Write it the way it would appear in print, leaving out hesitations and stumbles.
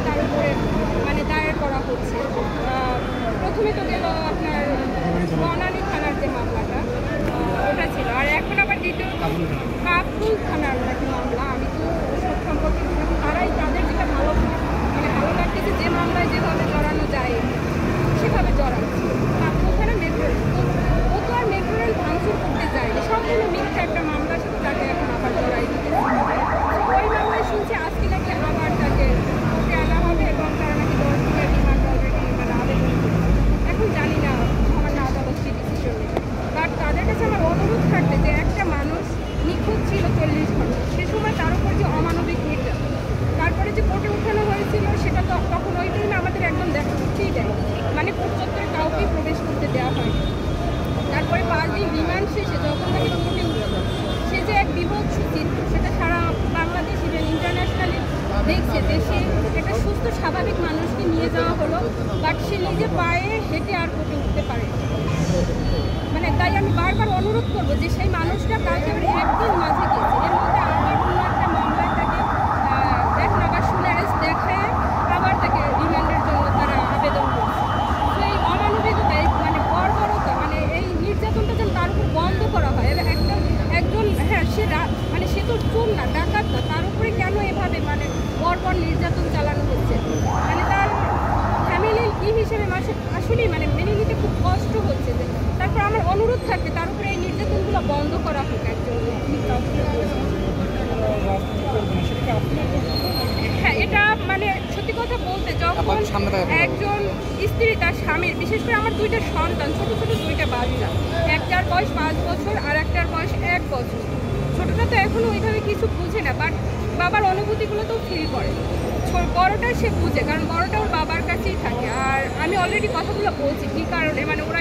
তার উপরে মানে দায়ের করা হচ্ছে। প্রথমে তো গেল আপনার বনানী থানার যে মামলাটা, ওটা ছিল। আর এখন আবার দ্বিতীয় কাপুল থানার নাকি মামলা। আমি তো সব সম্পর্কে তারাই তাদের যেটা ভালো মানে ভালো লাগতেছে, যে মামলায় যেভাবে জড়ানো যায় সেভাবে জড়াচ্ছে। কাপুল থানা মেট্রো রেল, ও তো আর মেট্রো রেল ভাঙচুর করতে যায়নি, সম্পূর্ণ মিথ্যা একটা মামলার সাথে তাকে এখন আবার জড়াই দিতে। ওই মামলায় শুনছি আজকে নাকি আবার তাকে কোর্টে আনা হবে এবং তারা নাকি 10 দিনের রিমান্ড অলরেডি মানে আবেদন করবে। এখন জানি না আমার না আদালত কি ডিসিশন নেবে। বাট তাদের কাছে আমার অনুরোধ থাকবে যে একটা মানুষ নিখোঁজ ছিল 40 ঘন্টা, সে সময় তার উপর যে অমানবিক নির্যাতন, তারপরে যে কোর্টে উঠানো হয়েছিল সেটা তো তখন ওইটাই না আমাদের একদম দেখাচ্ছেই দেয়, মানে কোর্ট চত্বরে কাউকেই প্রবেশ করতে দেওয়া হয়। তারপরে 5 দিন রিমান্ড শেষে যখন তাকে কোর্টে উঠল, সে যে এক বিভৎস চিত্র সেটা সারা বাংলাদেশ ইভেন ইন্টারন্যাশনালি দেখছে যে সে একটা সুস্থ স্বাভাবিক মানুষকে নিয়ে যাওয়া হলো, বাট সে নিজে পায়ে হেঁটে আর কোর্টে উঠতে পারে। মানে তাই আমি বারবার অনুরোধ করবো যে সেই মানুষটা কালকে আবার একদিন মাঝে গেছে, এর মধ্যে আবার অন্য একটা মামলায় তাকে দেখ আবার শুনারেস দেখায় আবার তাকে রিমান্ডের জন্য তারা আবেদন করছে। তো এই অমানবিকতা, এই মানে বর্বরতা, মানে এই নির্যাতনটা যেন তার উপর বন্ধ করা হয়। একজন হ্যাঁ সে মানে সে তো চোর না, ডাকাত না, তার উপরে কেন এভাবে মানে বর্বর নির্যাতন চালানো হচ্ছে, মানে তার ফ্যামিলির কি হিসেবে আসলেই মানে মেনে নিতে খুব কষ্ট হচ্ছে। যে তারপর আমার অনুরোধ থাকবে তার উপরে এই নির্যাতনগুলো বন্ধ করা হোক একজন। হ্যাঁ, এটা মানে সত্যি কথা বলতে যখন একজন স্ত্রী তার স্বামীর, বিশেষ করে আমার 2টা সন্তান, ছোট ছোট 2টা বাচ্চা, একটার বয়স 5 বছর আর একটার বয়স 1 বছর। ছোটটা তো এখনো ওইভাবে কিছু বুঝে না, বাট বাবার অনুভূতিগুলো তো ফিল করে। বড়টা সে বুঝে, কারণ বড়টা ওর বাবার কাছেই থাকে। আর আমি অলরেডি কথাগুলো বলছি কী কারণে, মানে ওরা